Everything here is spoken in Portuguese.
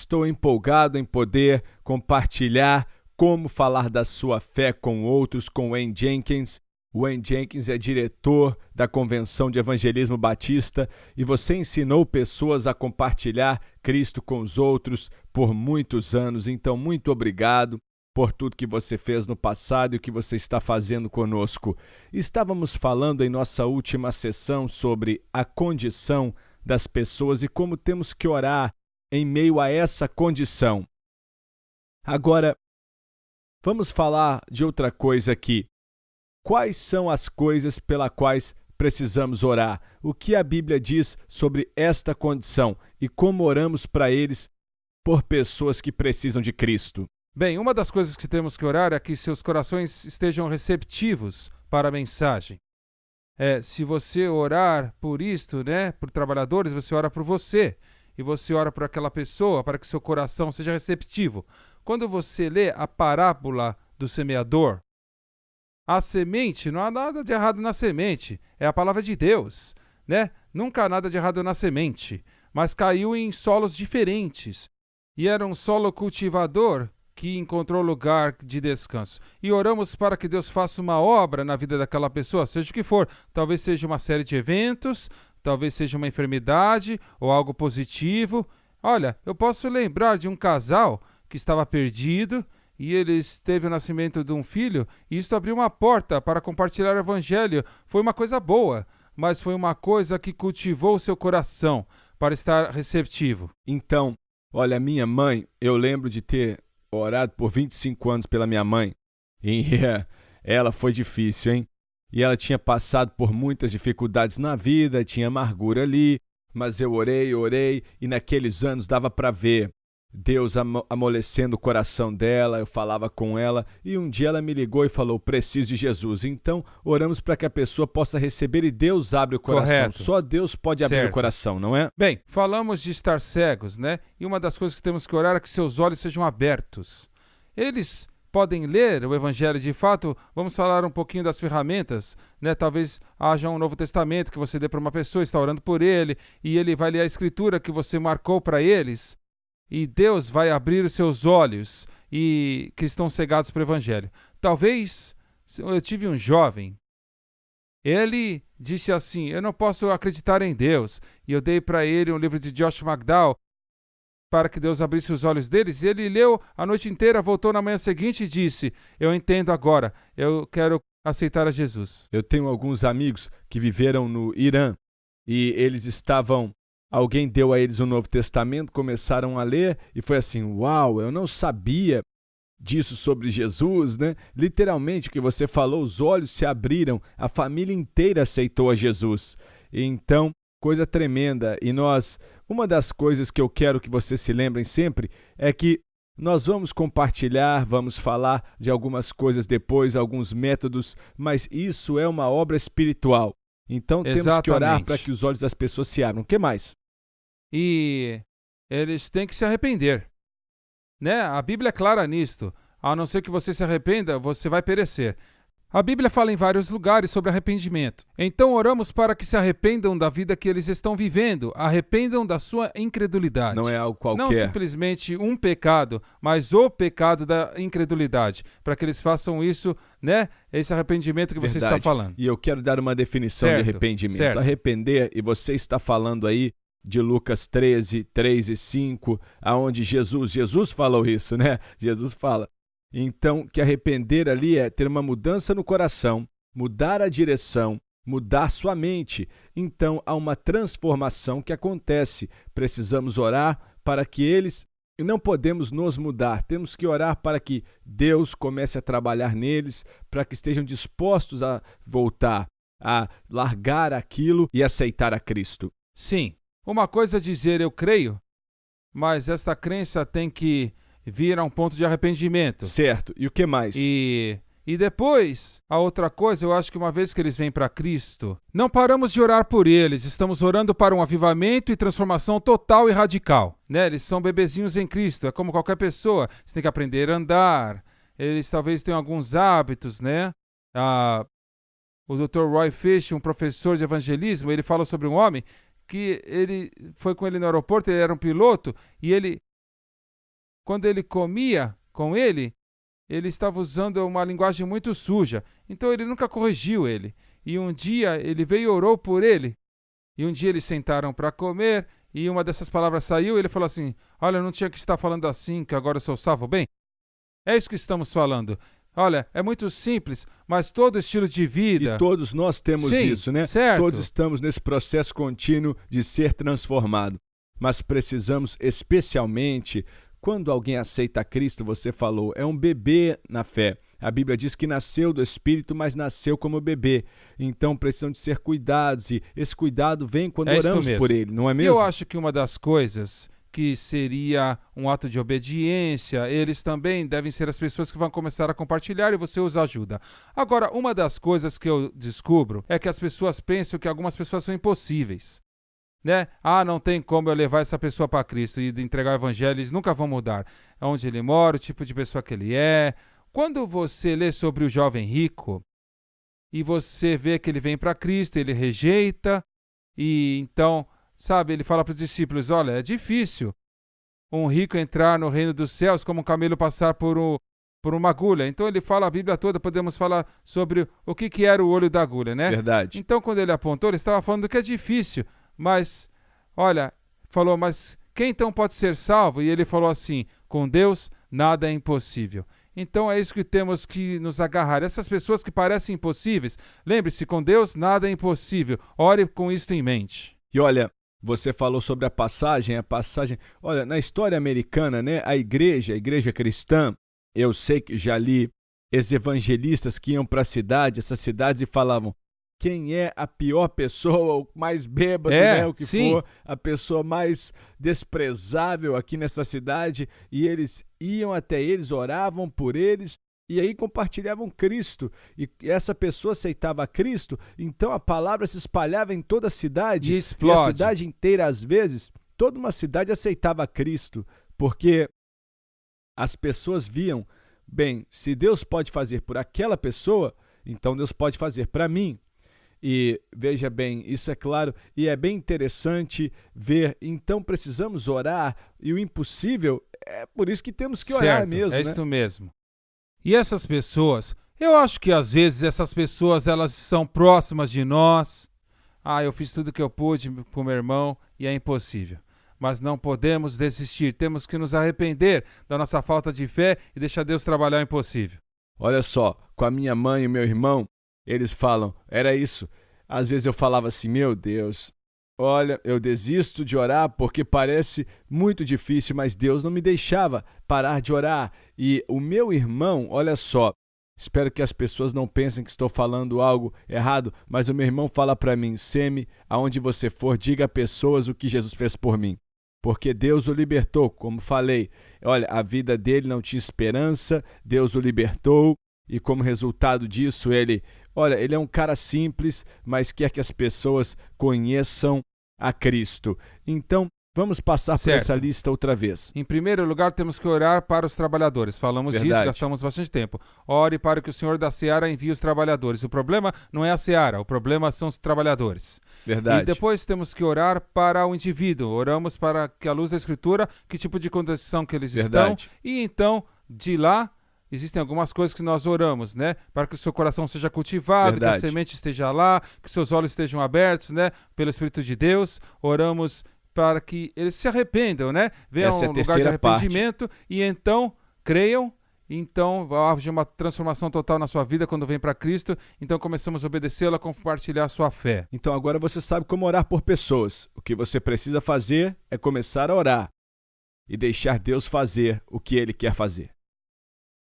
estou empolgado em poder compartilhar como falar da sua fé com outros com Wayne Jenkins. O Wayne Jenkins é diretor da Convenção de Evangelismo Batista e você ensinou pessoas a compartilhar Cristo com os outros por muitos anos. Então, muito obrigado por tudo que você fez no passado e o que você está fazendo conosco. Estávamos falando em nossa última sessão sobre a condição das pessoas e como temos que orar em meio a essa condição. Agora, vamos falar de outra coisa aqui. Quais são as coisas pelas quais precisamos orar? O que a Bíblia diz sobre esta condição e como oramos para eles por pessoas que precisam de Cristo? Bem, uma das coisas que temos que orar é que seus corações estejam receptivos para a mensagem. Se você orar por isto, por trabalhadores, você ora por você. E você ora por aquela pessoa para que seu coração seja receptivo. Quando você lê a parábola do semeador, a semente, não há nada de errado na semente, é a palavra de Deus, Nunca há nada de errado na semente, mas caiu em solos diferentes. E era um solo cultivador que encontrou lugar de descanso. E oramos para que Deus faça uma obra na vida daquela pessoa, seja o que for. Talvez seja uma série de eventos, talvez seja uma enfermidade ou algo positivo. Olha, eu posso lembrar de um casal que estava perdido e eles teve o nascimento de um filho e isso abriu uma porta para compartilhar o evangelho. Foi uma coisa boa, mas foi uma coisa que cultivou o seu coração para estar receptivo. Então, olha, minha mãe, eu lembro de ter orado por 25 anos pela minha mãe. E ela foi difícil, hein? E ela tinha passado por muitas dificuldades na vida, tinha amargura ali, mas eu orei, e naqueles anos dava para ver Deus amolecendo o coração dela. Eu falava com ela e um dia ela me ligou e falou: preciso de Jesus. Então oramos para que a pessoa possa receber e Deus abre o coração. Correto. Só Deus pode abrir o coração, não é? Bem, falamos de estar cegos, E uma das coisas que temos que orar é que seus olhos sejam abertos. Eles podem ler o Evangelho de fato. Vamos falar um pouquinho das ferramentas, Talvez haja um Novo Testamento que você dê para uma pessoa, está orando por ele, e ele vai ler a Escritura que você marcou para eles. E Deus vai abrir os seus olhos e que estão cegados para o Evangelho. Talvez, eu tive um jovem, ele disse assim: eu não posso acreditar em Deus. E eu dei para ele um livro de Josh McDowell para que Deus abrisse os olhos deles. E ele leu a noite inteira, voltou na manhã seguinte e disse: eu entendo agora, eu quero aceitar a Jesus. Eu tenho alguns amigos que viveram no Irã e eles estavam... Alguém deu a eles o Novo Testamento, começaram a ler e foi assim: uau, eu não sabia disso sobre Jesus, Literalmente o que você falou, os olhos se abriram, a família inteira aceitou a Jesus. Então, coisa tremenda. E uma das coisas que eu quero que vocês se lembrem sempre é que nós vamos compartilhar, vamos falar de algumas coisas depois, alguns métodos, mas isso é uma obra espiritual. Então temos que orar para que os olhos das pessoas se abram. O que mais? E eles têm que se arrepender. A Bíblia é clara nisto. A não ser que você se arrependa, você vai perecer. A Bíblia fala em vários lugares sobre arrependimento. Então oramos para que se arrependam da vida que eles estão vivendo, arrependam da sua incredulidade. Não é algo qualquer. Não simplesmente um pecado, mas o pecado da incredulidade, para que eles façam isso, esse arrependimento que você está falando. E eu quero dar uma definição de arrependimento. Certo. Arrepender, e você está falando aí de Lucas 13, 3 e 5, aonde Jesus falou isso, Jesus fala. Então, que arrepender ali é ter uma mudança no coração, mudar a direção, mudar sua mente. Então, há uma transformação que acontece. Precisamos orar para que eles... Não podemos nos mudar, temos que orar para que Deus comece a trabalhar neles, para que estejam dispostos a voltar, a largar aquilo e aceitar a Cristo. Sim, uma coisa é dizer eu creio, mas esta crença tem que vir a um ponto de arrependimento. Certo. E o que mais? E depois, a outra coisa, eu acho que uma vez que eles vêm para Cristo, não paramos de orar por eles, estamos orando para um avivamento e transformação total e radical. Eles são bebezinhos em Cristo, é como qualquer pessoa, você tem que aprender a andar, eles talvez tenham alguns hábitos, O Dr. Roy Fish, um professor de evangelismo, ele fala sobre um homem que ele foi com ele no aeroporto, ele era um piloto, e ele quando ele comia com ele estava usando uma linguagem muito suja. Então ele nunca corrigiu ele. E um dia ele veio e orou por ele. E um dia eles sentaram para comer e uma dessas palavras saiu e ele falou assim: olha, eu não tinha que estar falando assim, que agora eu sou salvo. Bem, é isso que estamos falando. Olha, é muito simples, mas todo estilo de vida... E todos nós temos Sim, isso, né? certo. Todos estamos nesse processo contínuo de ser transformado. Mas precisamos, especialmente, quando alguém aceita Cristo, você falou, é um bebê na fé. A Bíblia diz que nasceu do Espírito, mas nasceu como bebê. Então precisam de ser cuidados, e esse cuidado vem quando oramos por ele, não é mesmo? Eu acho que uma das coisas que seria um ato de obediência, eles também devem ser as pessoas que vão começar a compartilhar e você os ajuda. Agora, uma das coisas que eu descubro é que as pessoas pensam que algumas pessoas são impossíveis. Né? Não tem como eu levar essa pessoa para Cristo e entregar o evangelho, eles nunca vão mudar. Onde ele mora, o tipo de pessoa que ele é. Quando você lê sobre o jovem rico e você vê que ele vem para Cristo, ele rejeita e então... Sabe, ele fala para os discípulos, olha, é difícil um rico entrar no reino dos céus como um camelo passar por uma agulha. Então ele fala a Bíblia toda, podemos falar sobre o que era o olho da agulha, né? Verdade. Então quando ele apontou, ele estava falando que é difícil, mas, olha, falou, mas quem então pode ser salvo? E ele falou assim, com Deus nada é impossível. Então é isso que temos que nos agarrar. Essas pessoas que parecem impossíveis, lembre-se, com Deus nada é impossível. Ore com isto em mente. E olha, você falou sobre a passagem, olha, na história americana, né, a igreja cristã, eu sei que já li ex-evangelistas que iam para essas cidades e falavam, quem é a pior pessoa, o mais bêbado, né, o que sim. for, a pessoa mais desprezável aqui nessa cidade, e eles iam até eles, oravam por eles, e aí compartilhavam Cristo, e essa pessoa aceitava Cristo, então a palavra se espalhava em toda a cidade, e explode. E a cidade inteira, às vezes, toda uma cidade aceitava Cristo, porque as pessoas viam, bem, se Deus pode fazer por aquela pessoa, então Deus pode fazer para mim. E veja bem, isso é claro, e é bem interessante ver, então precisamos orar, e o impossível, é por isso que temos que orar certo, mesmo, é né? isso mesmo. E essas pessoas, eu acho que às vezes essas pessoas elas são próximas de nós. Eu fiz tudo que eu pude com meu irmão e é impossível. Mas não podemos desistir, temos que nos arrepender da nossa falta de fé e deixar Deus trabalhar o impossível. Olha só, com a minha mãe e meu irmão, eles falam, era isso. Às vezes eu falava assim, meu Deus, olha, eu desisto de orar porque parece muito difícil, mas Deus não me deixava parar de orar. E o meu irmão, olha só, espero que as pessoas não pensem que estou falando algo errado, mas o meu irmão fala para mim, Semi, aonde você for, diga a pessoas o que Jesus fez por mim. Porque Deus o libertou, como falei. Olha, a vida dele não tinha esperança, Deus o libertou. E como resultado disso, ele é um cara simples, mas quer que as pessoas conheçam a Cristo. Então, vamos passar por essa lista outra vez. Em primeiro lugar, temos que orar para os trabalhadores. Falamos disso, gastamos bastante tempo. Ore para que o Senhor da Seara envie os trabalhadores. O problema não é a Seara, o problema são os trabalhadores. Verdade. E depois temos que orar para o indivíduo. Oramos para que, à luz da Escritura, que tipo de condição que eles estão. E então, de lá, existem algumas coisas que nós oramos, né? Para que o seu coração seja cultivado, que a semente esteja lá, que seus olhos estejam abertos, né? Pelo Espírito de Deus. Oramos para que eles se arrependam, né? Venham a um lugar de arrependimento e então creiam. Então, haja uma transformação total na sua vida quando vem para Cristo. Então, começamos a obedecê-lo, a compartilhar a sua fé. Então, agora você sabe como orar por pessoas. O que você precisa fazer é começar a orar e deixar Deus fazer o que Ele quer fazer.